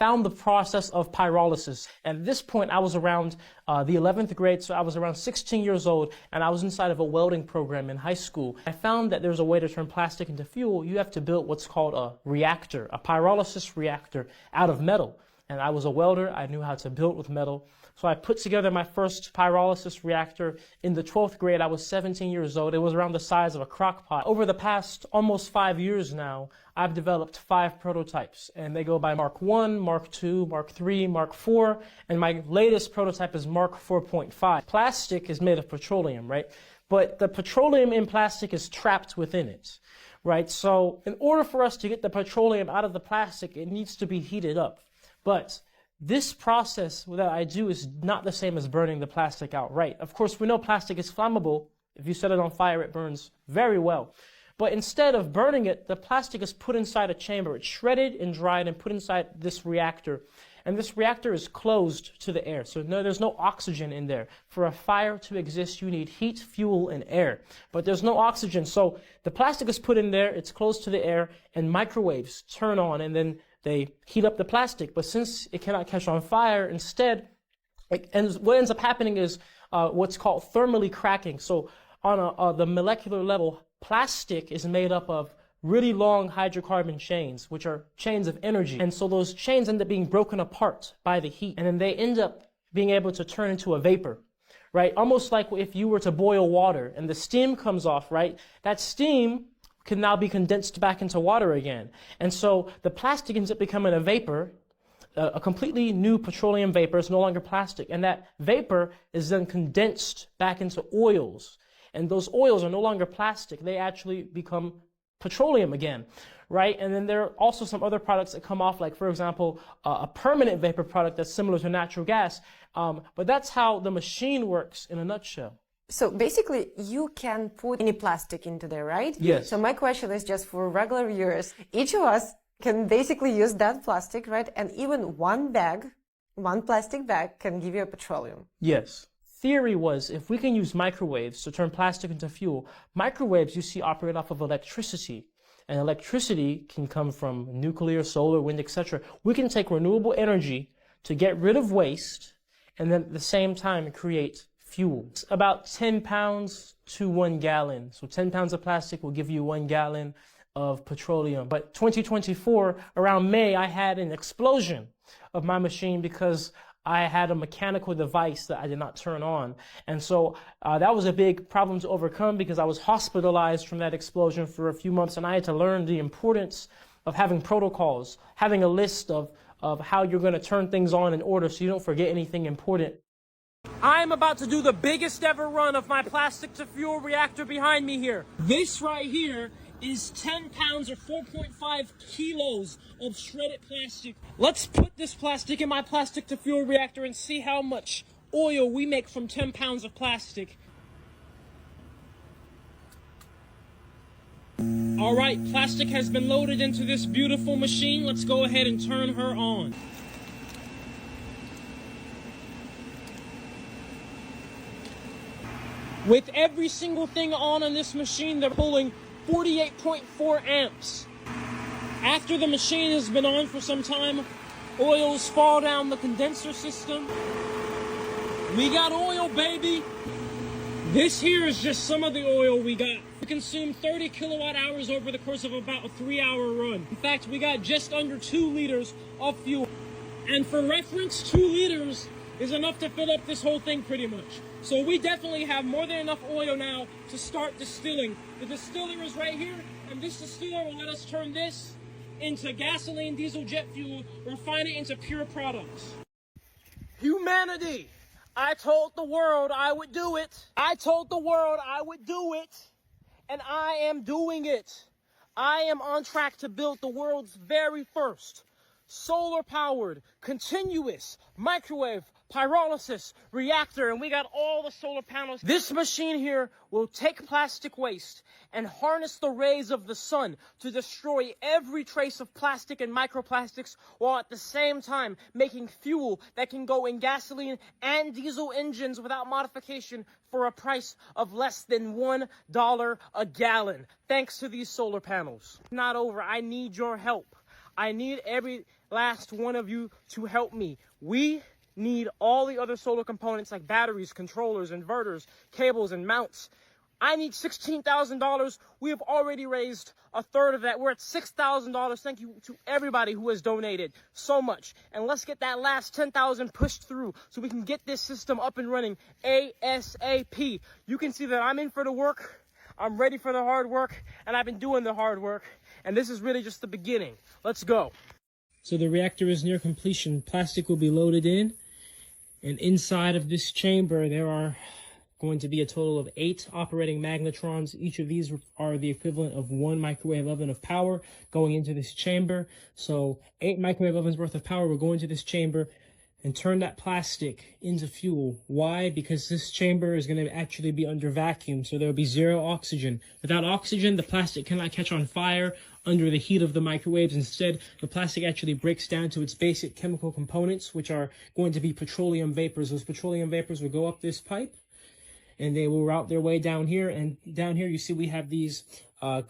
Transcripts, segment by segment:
found the process of pyrolysis. And at this point, I was around the 11th grade, so I was around 16 years old, and I was inside of a welding program in high school. I found that there's a way to turn plastic into fuel. You have to build what's called a reactor, a pyrolysis reactor out of metal. And I was a welder. I knew how to build with metal. So I put together my first pyrolysis reactor in the 12th grade. I was 17 years old. It was around the size of a crock pot. Over the past almost 5 years now, I've developed 5 prototypes, and they go by Mark 1, Mark 2, Mark 3, Mark 4, and my latest prototype is Mark 4.5. Plastic is made of petroleum, right? But the petroleum in plastic is trapped within it, right? So in order for us to get the petroleum out of the plastic, it needs to be heated up. But this process that I do is not the same as burning the plastic outright. Of course, we know plastic is flammable. If you set it on fire, it burns very well. But instead of burning it, the plastic is put inside a chamber. It's shredded and dried and put inside this reactor. And this reactor is closed to the air. So there's no oxygen in there. For a fire to exist, you need heat, fuel, and air. But there's no oxygen. So the plastic is put in there, it's closed to the air, and microwaves turn on, and then they heat up the plastic. But since it cannot catch on fire, instead, what ends up happening is what's called thermally cracking. So on the molecular level, plastic is made up of really long hydrocarbon chains, which are chains of energy. And so those chains end up being broken apart by the heat. And then they end up being able to turn into a vapor, right? Almost like if you were to boil water and the steam comes off, right? That steam can now be condensed back into water again. And so the plastic ends up becoming a vapor, a completely new petroleum vapor. It's no longer plastic. And that vapor is then condensed back into oils. And those oils are no longer plastic. They actually become petroleum again, right? And then there are also some other products that come off, like, for example, a permanent vapor product that's similar to natural gas. But that's how the machine works in a nutshell. So basically, you can put any plastic into there, right? Yes. So my question is just for regular viewers. Each of us can basically use that plastic, right? And even one plastic bag can give you a petroleum. Yes. Theory was, if we can use microwaves to turn plastic into fuel, microwaves you see operate off of electricity. And electricity can come from nuclear, solar, wind, etc. We can take renewable energy to get rid of waste and then at the same time create fuel. It's about 10 pounds to 1 gallon. So 10 pounds of plastic will give you 1 gallon of petroleum. But 2024, around May, I had an explosion of my machine because I had a mechanical device that I did not turn on. And so that was a big problem to overcome because I was hospitalized from that explosion for a few months, and I had to learn the importance of having protocols, having a list of how you're going to turn things on in order so you don't forget anything important. I'm about to do the biggest ever run of my plastic to fuel reactor behind me here. This right here is 10 pounds or 4.5 kilos of shredded plastic. Let's put this plastic in my plastic to fuel reactor and see how much oil we make from 10 pounds of plastic. All right, plastic has been loaded into this beautiful machine. Let's go ahead and turn her on. With every single thing on this machine, they're pulling 48.4 amps. After the machine has been on for some time, oils fall down the condenser system. We got oil, baby. This here is just some of the oil we got. We consume 30 kilowatt hours over the course of about a 3-hour run. In fact, we got just under 2 liters of fuel. And for reference, 2 liters is enough to fill up this whole thing pretty much. So we definitely have more than enough oil now to start distilling. The distiller is right here, and this distiller will let us turn this into gasoline, diesel, jet fuel, refine it into pure products. Humanity, I told the world I would do it. I told the world I would do it, and I am doing it. I am on track to build the world's very first solar-powered, continuous, microwave, pyrolysis reactor, and we got all the solar panels. This machine here will take plastic waste and harness the rays of the sun to destroy every trace of plastic and microplastics, while at the same time making fuel that can go in gasoline and diesel engines without modification for a price of less than $1 a gallon, thanks to these solar panels. Not over. I need your help. I need last one of you to help me. We need all the other solar components like batteries, controllers, inverters, cables, and mounts. I need $16,000. We have already raised a third of that. We're at $6,000. Thank you to everybody who has donated so much. And let's get that last $10,000 pushed through so we can get this system up and running ASAP. You can see that I'm in for the work. I'm ready for the hard work, and I've been doing the hard work. And this is really just the beginning. Let's go. So the reactor is near completion. Plastic will be loaded in. And inside of this chamber, there are going to be a total of 8 operating magnetrons. Each of these are the equivalent of 1 microwave oven of power going into this chamber. So 8 microwave ovens worth of power will go into this chamber and turn that plastic into fuel. Why? Because this chamber is going to actually be under vacuum, so there will be 0 oxygen. Without oxygen, the plastic cannot catch on fire under the heat of the microwaves. Instead, the plastic actually breaks down to its basic chemical components, which are going to be petroleum vapors. Those petroleum vapors will go up this pipe, and they will route their way down here. And down here, you see we have these shotgun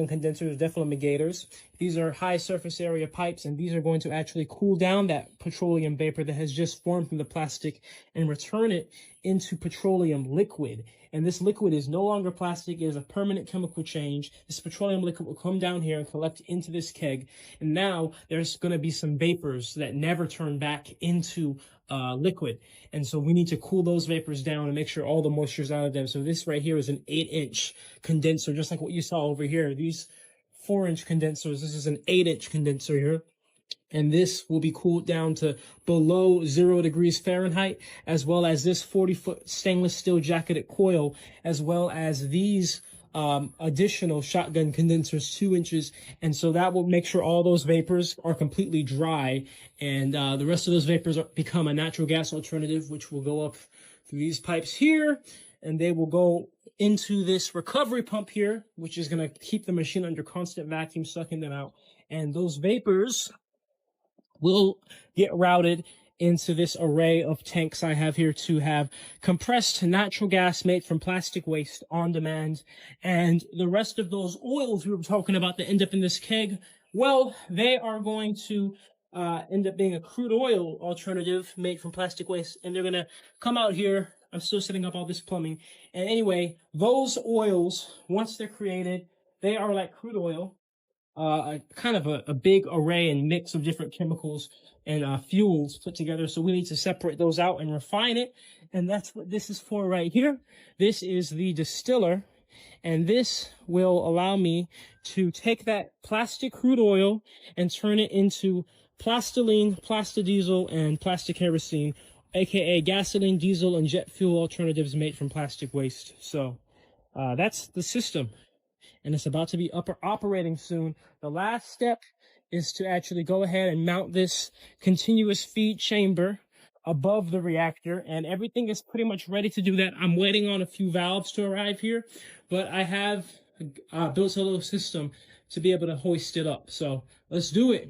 condensers, deflamingators. These are high surface area pipes, and these are going to actually cool down that petroleum vapor that has just formed from the plastic and return it into petroleum liquid. And this liquid is no longer plastic. It is a permanent chemical change. This petroleum liquid will come down here and collect into this keg. And now there's going to be some vapors that never turn back into liquid. And so we need to cool those vapors down and make sure all the moisture is out of them. So this right here is an 8-inch condenser, just like what you saw over here. These 4-inch condensers, this is an 8-inch condenser here. And this will be cooled down to below 0 degrees Fahrenheit, as well as this 40-foot stainless steel jacketed coil, as well as these additional shotgun condensers, 2 inches. And so that will make sure all those vapors are completely dry, and the rest of those vapors become a natural gas alternative, which will go up through these pipes here, and they will go into this recovery pump here, which is going to keep the machine under constant vacuum, sucking them out. And those vapors will get routed into this array of tanks I have here to have compressed natural gas made from plastic waste on demand. And the rest of those oils we were talking about that end up in this keg, well, they are going to end up being a crude oil alternative made from plastic waste. And they're going to come out here. I'm still setting up all this plumbing. And anyway, those oils, once they're created, they are like crude oil. Kind of a big array and mix of different chemicals and fuels put together. So we need to separate those out and refine it. And that's what this is for right here. This is the distiller. And this will allow me to take that plastic crude oil and turn it into plastiline, plastidieser, and plastic kerosene, aka gasoline, diesel, and jet fuel alternatives made from plastic waste. So that's the system. And it's about to be operating soon. The last step is to actually go ahead and mount this continuous feed chamber above the reactor, and everything is pretty much ready to do that. I'm waiting on a few valves to arrive here, but I have built a little system to be able to hoist it up. So let's do it.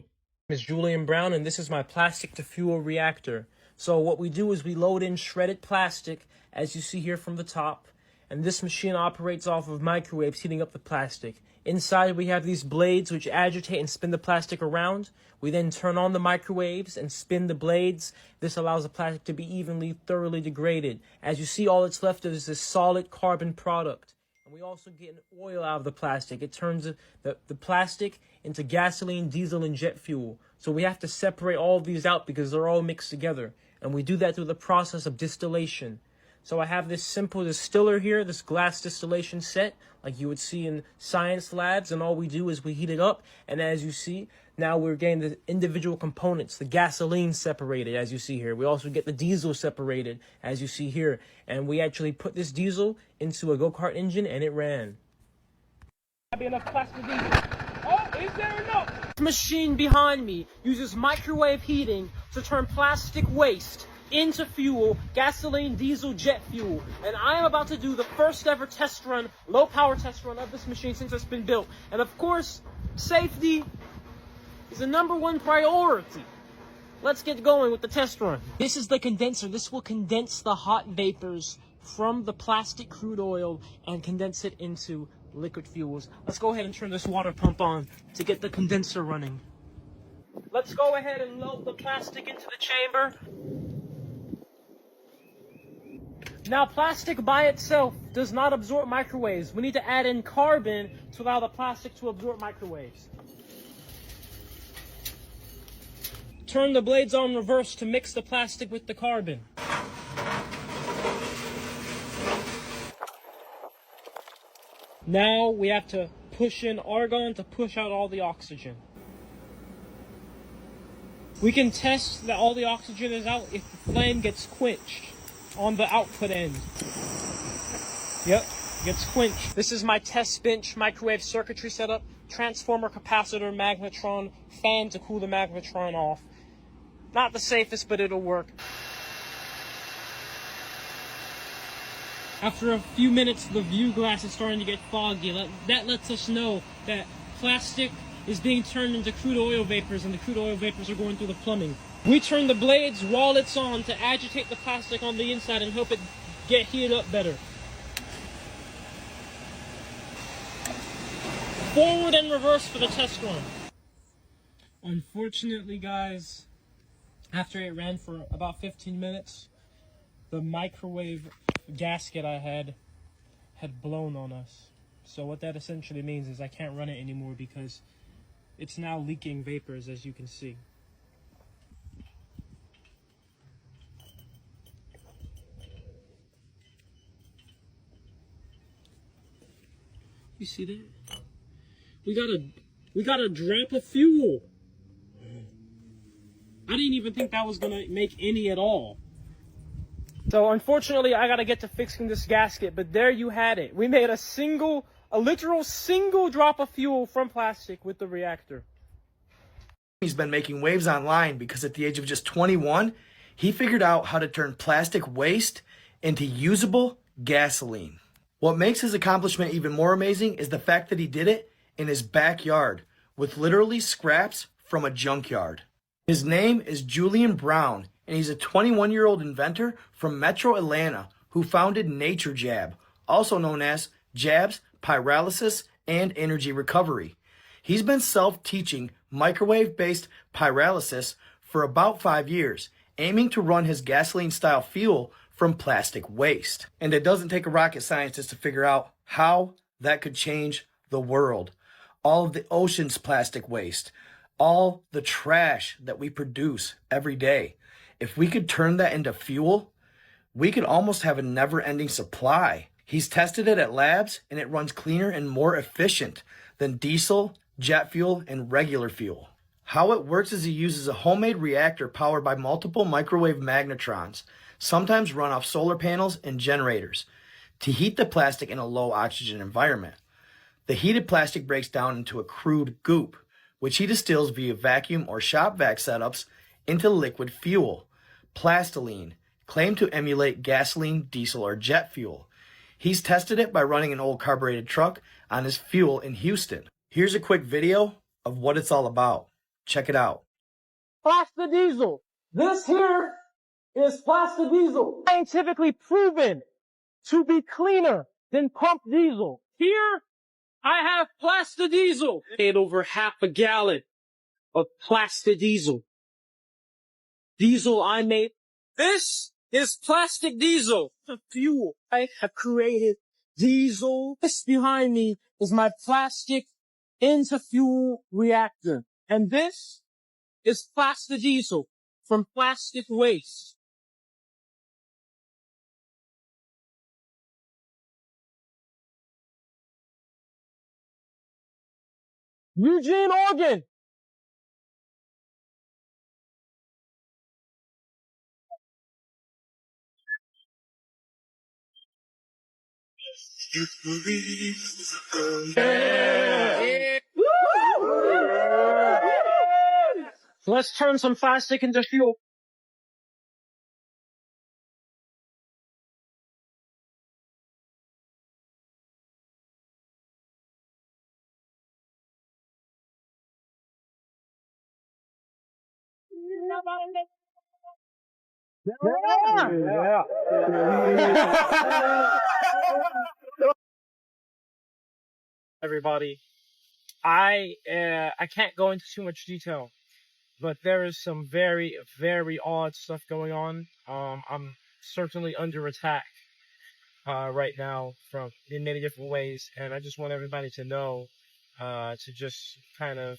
My name is Julian Brown, and this is my plastic to fuel reactor. So what we do is we load in shredded plastic, as you see here from the top. And this machine operates off of microwaves heating up the plastic. Inside we have these blades which agitate and spin the plastic around. We then turn on the microwaves and spin the blades. This allows the plastic to be evenly, thoroughly degraded. As you see, all that's left is this solid carbon product. And we also get an oil out of the plastic. It turns the plastic into gasoline, diesel, and jet fuel. So we have to separate all of these out because they're all mixed together. And we do that through the process of distillation. So I have this simple distiller here, this glass distillation set, like you would see in science labs, and all we do is we heat it up, and as you see, now we're getting the individual components, the gasoline separated, as you see here. We also get the diesel separated, as you see here, and we actually put this diesel into a go-kart engine, and it ran. Be enough plastic diesel. Oh, is there enough? This machine behind me uses microwave heating to turn plastic waste into fuel, gasoline, diesel, jet fuel. And I am about to do the first ever test run, low power test run of this machine since it's been built. And of course, safety is the #1 priority. Let's get going with the test run. This is the condenser. This will condense the hot vapors from the plastic crude oil and condense it into liquid fuels. Let's go ahead and turn this water pump on to get the condenser running. Let's go ahead and load the plastic into the chamber. Now, plastic by itself does not absorb microwaves. We need to add in carbon to allow the plastic to absorb microwaves. Turn the blades on reverse to mix the plastic with the carbon. Now we have to push in argon to push out all the oxygen. We can test that all the oxygen is out if the flame gets quenched on the output end. Yep, gets quenched. This is my test bench microwave circuitry setup. Transformer, capacitor, magnetron, fan to cool the magnetron off. Not the safest, but it'll work. After a few minutes, the view glass is starting to get foggy. That lets us know that plastic is being turned into crude oil vapors, and the crude oil vapors are going through the plumbing. We turn the blades while it's on to agitate the plastic on the inside and help it get heated up better. Forward and reverse for the test run. Unfortunately, guys, after it ran for about 15 minutes, the microwave gasket I had blown on us. So what that essentially means is I can't run it anymore because it's now leaking vapors, as you can see. You see that? We got a drop of fuel. I didn't even think that was gonna make any at all. So unfortunately, I gotta get to fixing this gasket, but there you had it. We made a literal single drop of fuel from plastic with the reactor. He's been making waves online because at the age of just 21, he figured out how to turn plastic waste into usable gasoline. What makes his accomplishment even more amazing is the fact that he did it in his backyard with literally scraps from a junkyard. His name is Julian Brown, and he's a 21-year-old inventor from Metro Atlanta who founded Nature Jab, also known as Jabs, Pyrolysis, and Energy Recovery. He's been self-teaching microwave-based pyrolysis for about 5 years, aiming to run his gasoline-style fuel from plastic waste. And it doesn't take a rocket scientist to figure out how that could change the world. All of the ocean's plastic waste, all the trash that we produce every day. If we could turn that into fuel, we could almost have a never-ending supply. He's tested it at labs, and it runs cleaner and more efficient than diesel, jet fuel, and regular fuel. How it works is he uses a homemade reactor powered by multiple microwave magnetrons, sometimes run off solar panels and generators, to heat the plastic in a low oxygen environment. The heated plastic breaks down into a crude goop, which he distills via vacuum or shop vac setups into liquid fuel, plastiline, claimed to emulate gasoline, diesel, or jet fuel. He's tested it by running an old carbureted truck on his fuel in Houston. Here's a quick video of what it's all about. Check it out. Plastic diesel. This here is plastic diesel. Scientifically proven to be cleaner than pump diesel. Here, I have plastic diesel. Paid over half a gallon of plastic diesel. Diesel I made. This is plastic diesel. The fuel I have created. Diesel. This behind me is my plastic into fuel reactor. And this is plastic diesel from plastic waste. Eugene, Oregon. So let's turn some plastic into fuel. Yeah. Everybody, I can't go into too much detail, but there is some very, very odd stuff going on. I'm certainly under attack right now from in many different ways, and I just want everybody to know to just kind of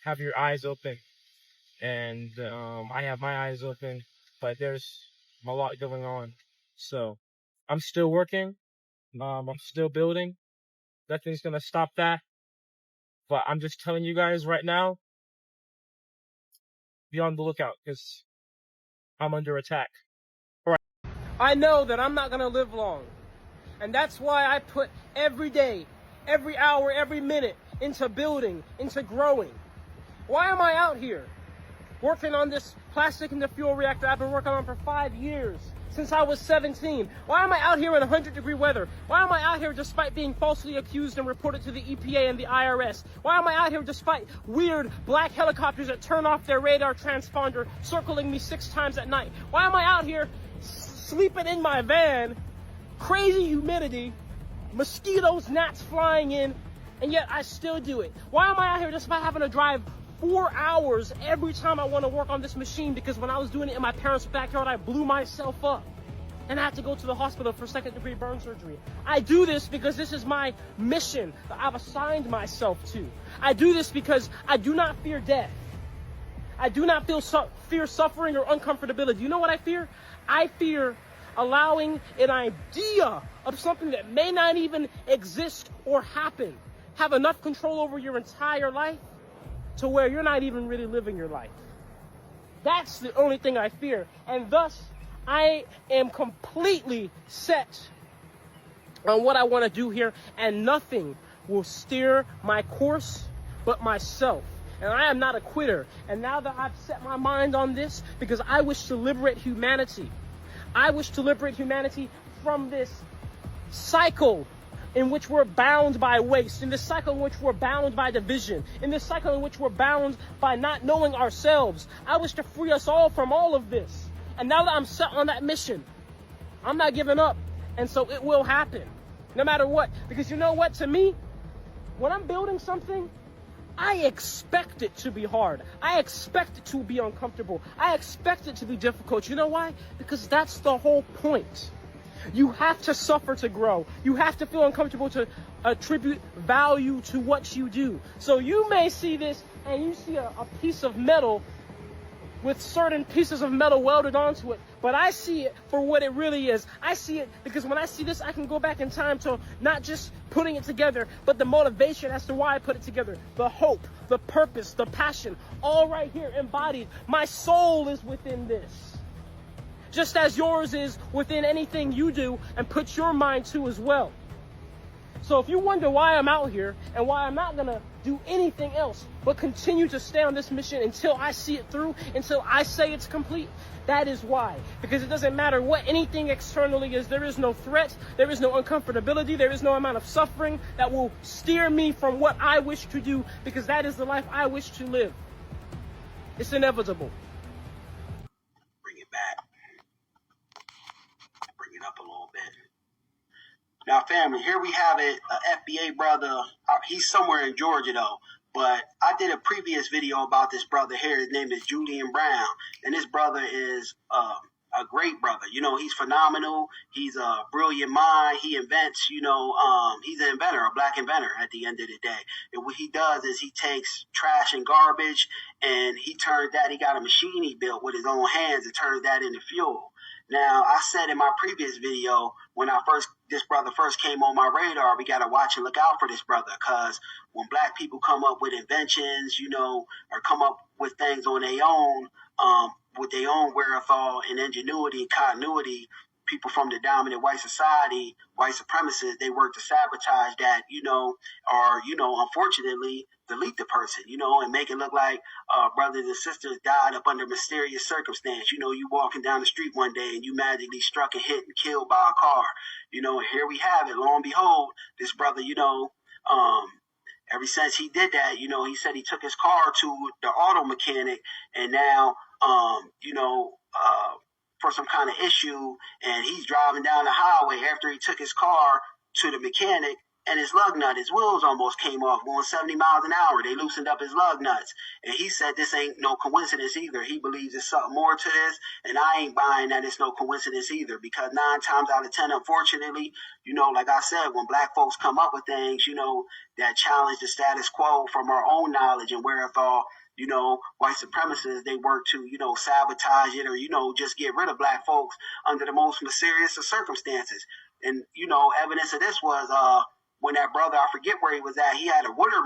have your eyes open. And I have my eyes open, but there's a lot going on. So I'm still working. I'm still building. Nothing's gonna stop that. But I'm just telling you guys right now, be on the lookout, because I'm under attack. All right. I know that I'm not gonna live long. And that's why I put every day, every hour, every minute into building, into growing. Why am I out here working on this plastic into fuel reactor I've been working on for 5 years, since I was 17? Why am I out here in 100-degree weather? Why am I out here despite being falsely accused and reported to the EPA and the IRS? Why am I out here despite weird black helicopters that turn off their radar transponder circling me 6 times at night? Why am I out here sleeping in my van, crazy humidity, mosquitoes, gnats flying in, and yet I still do it? Why am I out here despite having to drive 4 hours every time I want to work on this machine? Because when I was doing it in my parents' backyard, I blew myself up and I had to go to the hospital for 2nd-degree burn surgery. I do this because this is my mission that I've assigned myself to. I do this because I do not fear death. I do not fear suffering or uncomfortability. You know what I fear? I fear allowing an idea of something that may not even exist or happen have enough control over your entire life to where you're not even really living your life. That's the only thing I fear. And thus, I am completely set on what I want to do here, and nothing will steer my course but myself. And I am not a quitter. And now that I've set my mind on this, because I wish to liberate humanity, I wish to liberate humanity from this cycle in which we're bound by waste, in this cycle in which we're bound by division, in this cycle in which we're bound by not knowing ourselves. I wish to free us all from all of this. And now that I'm set on that mission, I'm not giving up. And so it will happen, no matter what. Because you know what? To me, when I'm building something, I expect it to be hard. I expect it to be uncomfortable. I expect it to be difficult. You know why? Because that's the whole point. You have to suffer to grow. You have to feel uncomfortable to attribute value to what you do. So you may see this and you see a piece of metal with certain pieces of metal welded onto it, but I see it for what it really is. I see it because when I see this, I can go back in time to not just putting it together, but the motivation as to why I put it together, the hope, the purpose, the passion, all right here embodied. My soul is within this, just as yours is within anything you do and put your mind to as well. So if you wonder why I'm out here and why I'm not gonna do anything else but continue to stay on this mission until I see it through, until I say it's complete, that is why. Because it doesn't matter what anything externally is, there is no threat, there is no uncomfortability, there is no amount of suffering that will steer me from what I wish to do, because that is the life I wish to live. It's inevitable. Bring it back. Bring it up a little bit. Now, family, here we have it, a FBA brother. He's somewhere in Georgia, though. But I did a previous video about this brother here. His name is Julian Brown. And this brother is a great brother. You know, he's phenomenal. He's a brilliant mind. He invents, he's an inventor, a black inventor at the end of the day. And what he does is he takes trash and garbage, and he got a machine he built with his own hands and turns that into fuel. Now, I said in my previous video, when this brother first came on my radar, we got to watch and look out for this brother, because when black people come up with inventions, or come up with things on their own, with their own wherewithal and ingenuity and continuity, people from the dominant white society, white supremacists, they work to sabotage that, or, unfortunately, delete the person, and make it look like brothers and sisters died up under mysterious circumstance. You walking down the street one day and you magically struck and hit and killed by a car. And here we have it. Lo and behold, this brother, ever since he did that, he said he took his car to the auto mechanic, and now, for some kind of issue, and he's driving down the highway after he took his car to the mechanic, and his lug nut, his wheels almost came off going 70 miles an hour. They loosened up his lug nuts. And he said this ain't no coincidence either. He believes there's something more to this. And I ain't buying that it's no coincidence either, because 9 times out of 10, unfortunately, like I said, when black folks come up with things, that challenge the status quo from our own knowledge and wherewithal, white supremacists, they work to, sabotage it or, just get rid of black folks under the most mysterious of circumstances. And, evidence of this was when that brother, I forget where he was at, he had a water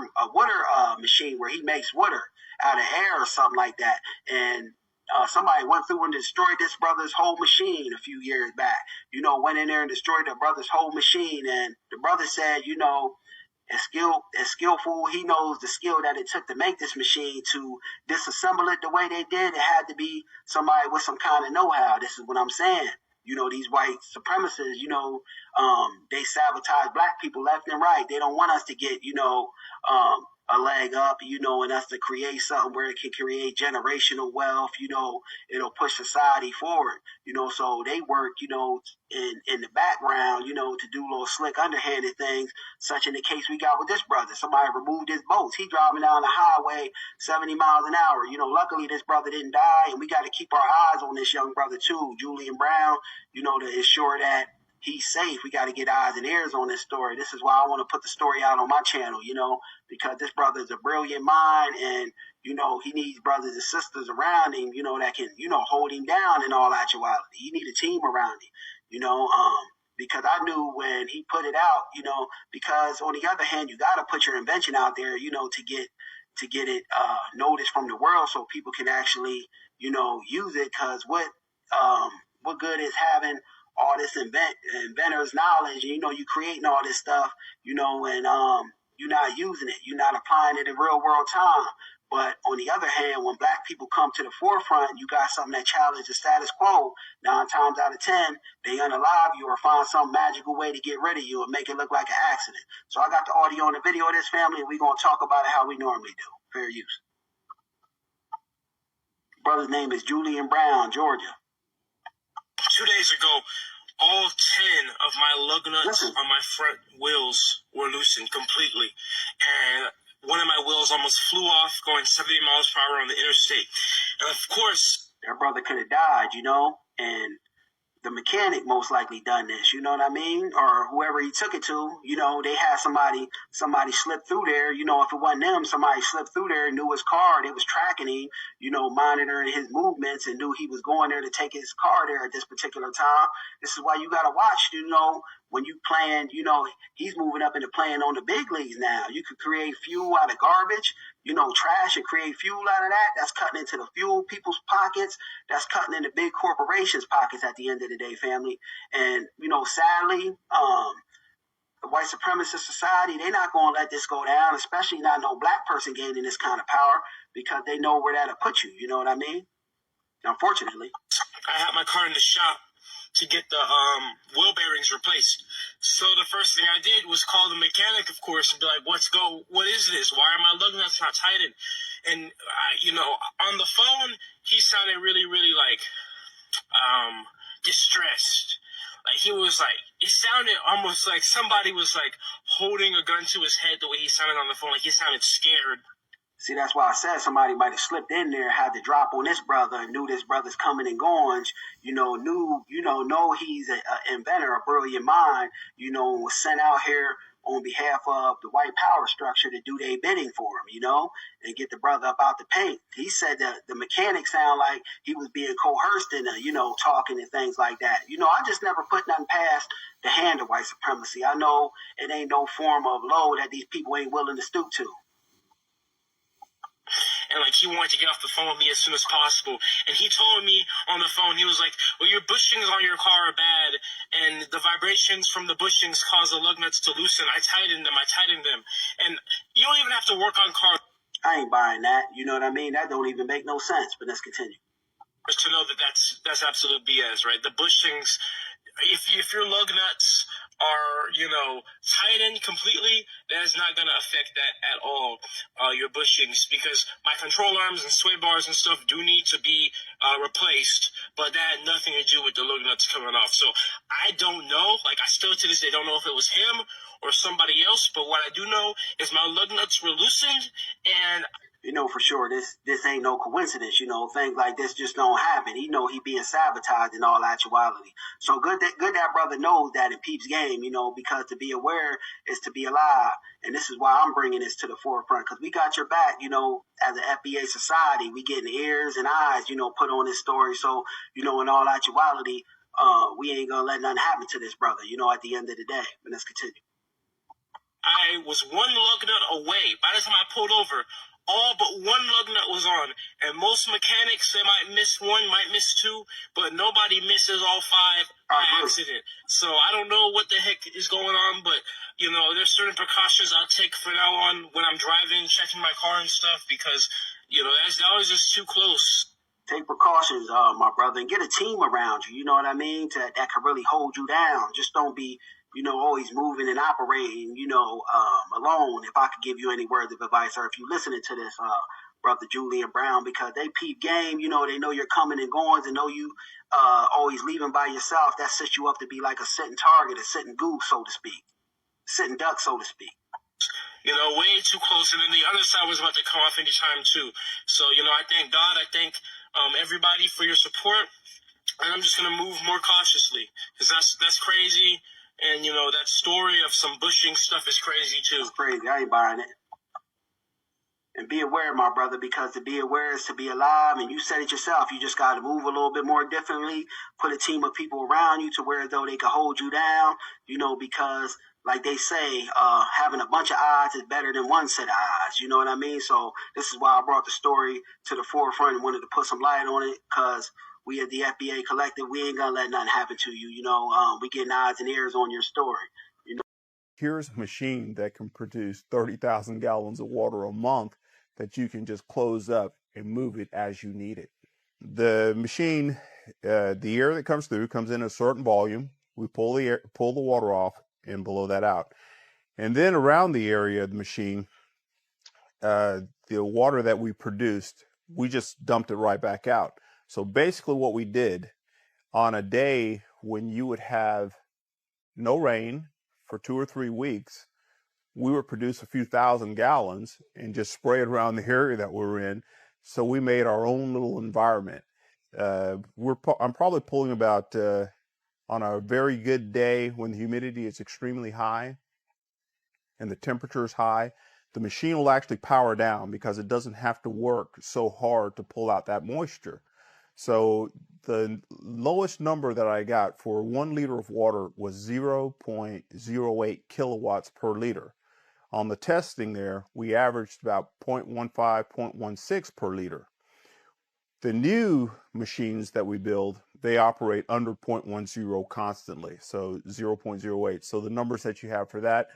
machine where he makes water out of air or something like that. And somebody went through and destroyed this brother's whole machine a few years back. Went in there and destroyed the brother's whole machine. And the brother said, as skillful, he knows the skill that it took to make this machine to disassemble it the way they did. It had to be somebody with some kind of know-how. This is what I'm saying. These white supremacists, they sabotage black people left and right. They don't want us to get, a leg up, and us to create something where it can create generational wealth, it'll push society forward, so they work, in the background, to do little slick underhanded things, such in the case we got with this brother. Somebody removed his bolts. He driving down the highway 70 miles an hour. Luckily this brother didn't die, and we got to keep our eyes on this young brother too, Julian Brown, to ensure that he's safe. We got to get eyes and ears on this story. This is why I want to put the story out on my channel, because this brother is a brilliant mind, and, he needs brothers and sisters around him, that can, hold him down in all actuality. He need a team around him, because I knew when he put it out, because on the other hand, you got to put your invention out there, to get it noticed from the world so people can actually, use it. Because what good is having all this inventors knowledge, and you creating all this stuff, and you're not using it, you're not applying it in real world time. But on the other hand, when black people come to the forefront, you got something that challenges the status quo. 9 times out of 10, they unalive you or find some magical way to get rid of you and make it look like an accident. So I got the audio and the video of this, family, and we're going to talk about it how we normally do. Fair use. Brother's name is Julian Brown, Georgia. 2 days ago, all 10 of my lug nuts on my front wheels were loosened completely. And one of my wheels almost flew off going 70 miles per hour on the interstate. And of course, that brother could have died, and the mechanic most likely done this, you know what I mean? Or whoever he took it to, they had somebody slip through there, if it wasn't them, somebody slipped through there and knew his car, they was tracking him, monitoring his movements and knew he was going there to take his car there at this particular time. This is why you got to watch, when you playing, he's moving up into playing on the big leagues now. You could create fuel out of garbage, trash, and create fuel out of that. That's cutting into the fuel people's pockets. That's cutting into big corporations' pockets at the end of the day, family. And, sadly, the white supremacist society, they're not going to let this go down, especially not no black person gaining this kind of power, because they know where that'll put you. You know what I mean? Unfortunately. I had my car in the shop to get the wheel bearings replaced. So the first thing I did was call the mechanic, of course, and be like, what is this? Why are my lug nuts not tightened? And, on the phone, he sounded really, really, distressed. He was it sounded almost like somebody was holding a gun to his head the way he sounded on the phone. He sounded scared. See, that's why I said somebody might have slipped in there, had to drop on this brother, and knew this brother's coming and going, know he's an inventor, a brilliant mind, was sent out here on behalf of the white power structure to do their bidding for him, and get the brother up out the paint. He said that the mechanic sounded like he was being coerced into, talking and things like that. I just never put nothing past the hand of white supremacy. I know it ain't no form of low that these people ain't willing to stoop to. And he wanted to get off the phone with me as soon as possible. And he told me on the phone, he was like, well, your bushings on your car are bad, and the vibrations from the bushings cause the lug nuts to loosen. I tightened them. And you don't even have to work on cars. I ain't buying that. You know what I mean? That don't even make no sense, but let's continue. To know that that's absolute BS, right? The bushings, if your lug nuts are, tightened completely, that is not going to affect that at all, your bushings, because my control arms and sway bars and stuff do need to be replaced, but that had nothing to do with the lug nuts coming off. So I don't know, I still to this day don't know if it was him or somebody else, but what I do know is my lug nuts were loosened, and you know for sure this ain't no coincidence. You know, things like this just don't happen. He know he being sabotaged in all actuality. So good that brother knows that in Peep's game, you know, because to be aware is to be alive. And this is why I'm bringing this to the forefront, because we got your back, you know, as an FBA society. We getting ears and eyes, you know, put on this story. So, you know, in all actuality, we ain't gonna let nothing happen to this brother, you know, at the end of the day. But let's continue. I was one lug nut away. By the time I pulled over, all but one lug nut was on. And most mechanics, they might miss one, might miss two, but nobody misses all five by accident. So I don't know what the heck is going on, but, you know, there's certain precautions I'll take from now on when I'm driving, checking my car and stuff, because, you know, that was just too close. Take precautions, my brother, and get a team around you, you know what I mean, that can really hold you down. Just don't be, you know, always moving and operating, you know, alone. If I could give you any words of advice, or if you're listening to this, brother Julian Brown, because they peep game, you know, they know you're coming and going, they know you always leaving by yourself. That sets you up to be like a sitting target, a sitting goose, so to speak, sitting duck, so to speak. You know, way too close, and then the other side was about to come off any time too. So, you know, I thank God, I thank everybody for your support, and I'm just gonna move more cautiously, because that's crazy. And, you know, that story of some bushing stuff is crazy, too. It's crazy. I ain't buying it. And be aware, my brother, because to be aware is to be alive. And you said it yourself. You just got to move a little bit more differently. Put a team of people around you to where though they can hold you down, you know, because like they say, having a bunch of eyes is better than one set of eyes. You know what I mean? So this is why I brought the story to the forefront and wanted to put some light on it, because we at the FBA Collective, we ain't gonna let nothing happen to you. You know, we getting eyes and ears on your story. You know, here's a machine that can produce 30,000 gallons of water a month that you can just close up and move it as you need it. The machine, the air that comes through comes in a certain volume. We pull the water off and blow that out, and then around the area of the machine, the water that we produced, we just dumped it right back out. So basically what we did on a day when you would have no rain for 2 or 3 weeks, we would produce a few thousand gallons and just spray it around the area that we're in. So we made our own little environment. I'm probably pulling about, on a very good day when the humidity is extremely high and the temperature is high, the machine will actually power down because it doesn't have to work so hard to pull out that moisture. So the lowest number that I got for 1 liter of water was 0.08 kilowatts per liter. On the testing there, we averaged about 0.15, 0.16 per liter. The new machines that we build, they operate under 0.10 constantly, so 0.08. So the numbers that you have for that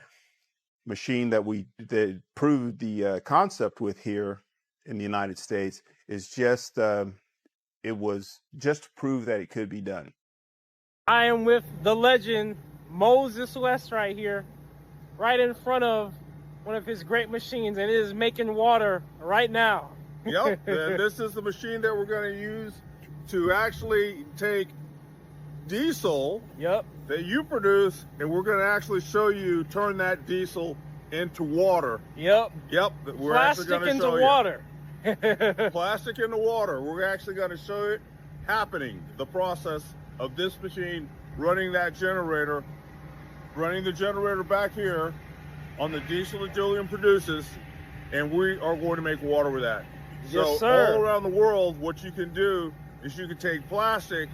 machine that proved the concept with here in the United States is just... it was just to prove that it could be done. I am with the legend Moses West right here, right in front of one of his great machines, and it is making water right now. Yep, and this is the machine that we're going to use to actually take diesel that you produce, and we're going to actually show you turn that diesel into water. Yep. We're Plastic actually going to show into water. Plastic in the water. We're actually going to show it happening, the process of this machine running that generator, running the generator back here on the diesel that Julian produces, and we are going to make water with that. Yes, so sir. All around the world, what you can do is you can take plastic,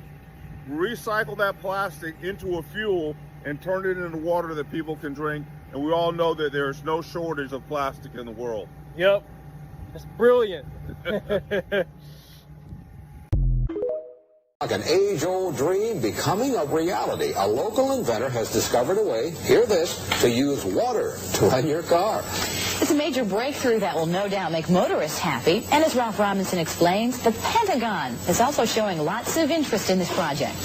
recycle that plastic into a fuel, and turn it into water that people can drink. And we all know that there's no shortage of plastic in the world. Yep. That's brilliant. Like an age-old dream becoming a reality, a local inventor has discovered a way, hear this, to use water to run your car. It's a major breakthrough that will no doubt make motorists happy. And as Ralph Robinson explains, the Pentagon is also showing lots of interest in this project.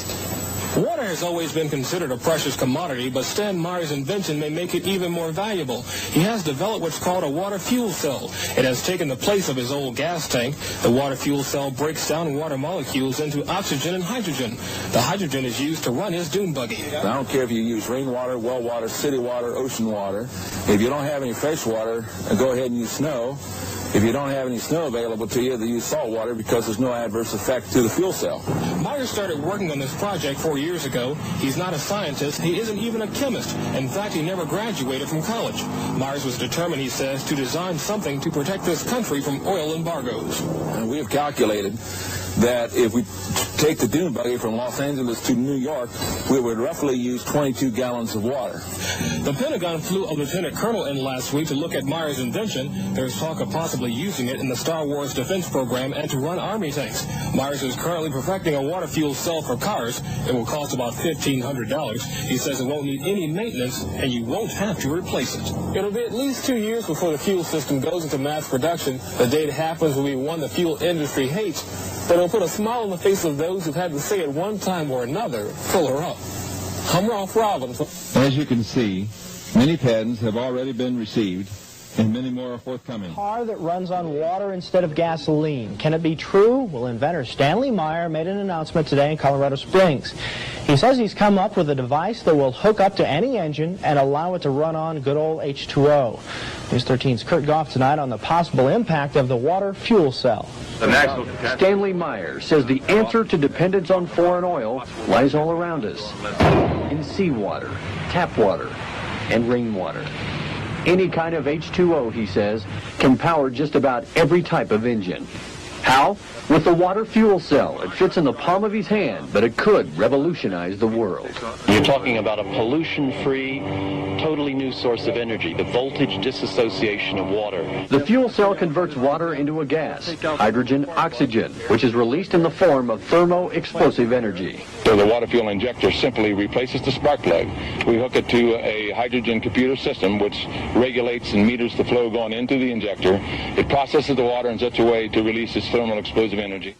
Water has always been considered a precious commodity, but Stan Meyers' invention may make it even more valuable. He has developed what's called a water fuel cell. It has taken the place of his old gas tank. The water fuel cell breaks down water molecules into oxygen and hydrogen. The hydrogen is used to run his dune buggy. I don't care if you use rainwater, well water, city water, ocean water. If you don't have any fresh water, go ahead and use snow. If you don't have any snow available to you, they use salt water because there's no adverse effect to the fuel cell. Meyers started working on this project 4 years ago. He's not a scientist. He isn't even a chemist. In fact, he never graduated from college. Meyers was determined, he says, to design something to protect this country from oil embargoes. And we have calculated that if we take the dune buggy from Los Angeles to New York, we would roughly use 22 gallons of water. The Pentagon flew a lieutenant colonel in last week to look at Meyers' invention. There's talk of possibly using it in the Star Wars defense program and to run Army tanks. Meyers is currently perfecting a water fuel cell for cars. It will cost about $1,500. He says it won't need any maintenance, and you won't have to replace it. It'll be at least 2 years before the fuel system goes into mass production. The day it happens will be one the fuel industry hates, but it'll put a smile on the face of those who've had to say at one time or another, fill her up. I'm Ralph Robbins. As you can see, many patents have already been received, and many more are forthcoming. A car that runs on water instead of gasoline. Can it be true? Well, inventor Stanley Meyers made an announcement today in Colorado Springs. He says he's come up with a device that will hook up to any engine and allow it to run on good old H2O. News 13's Kurt Goff tonight on the possible impact of the water fuel cell. Stanley Meyers says the answer to dependence on foreign oil lies all around us, in seawater, tap water, and rainwater. Any kind of H2O, he says, can power just about every type of engine. How? With the water fuel cell. It fits in the palm of his hand, but it could revolutionize the world. You're talking about a pollution-free, totally new source of energy, the voltage disassociation of water. The fuel cell converts water into a gas, hydrogen oxygen, which is released in the form of thermo-explosive energy. So the water fuel injector simply replaces the spark plug. We hook it to a hydrogen computer system which regulates and meters the flow going into the injector. It processes the water in such a way to release its thermal explosive energy.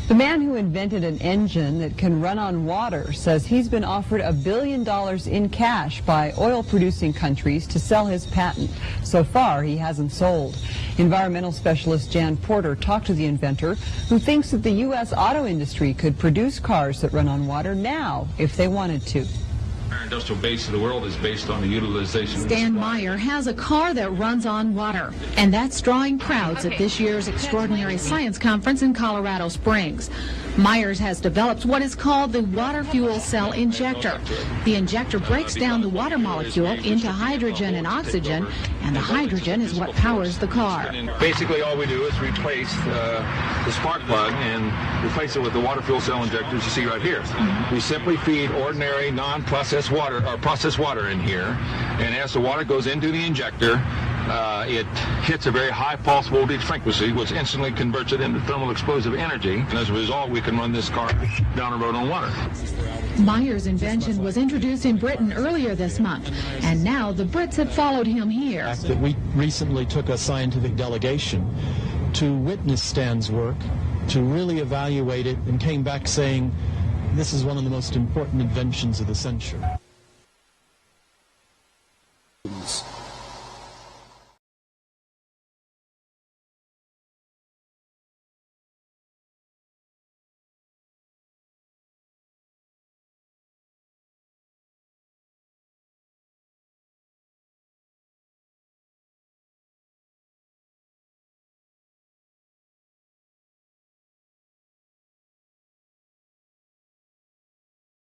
The man who invented an engine that can run on water says he's been offered $1 billion in cash by oil-producing countries to sell his patent. So far, he hasn't sold. Environmental specialist Jan Porter talked to the inventor, who thinks that the U.S. auto industry could produce cars that run on water now if they wanted to. Our industrial base of the world is based on the utilization. Stan Meyers has a car that runs on water, and that's drawing crowds at this year's Extraordinary Science Conference in Colorado Springs. Meyers has developed what is called the water fuel cell injector. The injector breaks down the water molecule into hydrogen and oxygen, and the hydrogen is what powers the car. Basically, all we do is replace the spark plug and replace it with the water fuel cell injectors you see right here. We simply feed ordinary non-processed water or processed water in here, and as the water goes into the injector, it hits a very high pulse voltage frequency, which instantly converts it into thermal explosive energy, and as a result we can run this car down the road on water. Meyers' invention was introduced in Britain earlier this month, and now the Brits have followed him here. We recently took a scientific delegation to witness Stan's work, to really evaluate it, and came back saying this is one of the most important inventions of the century.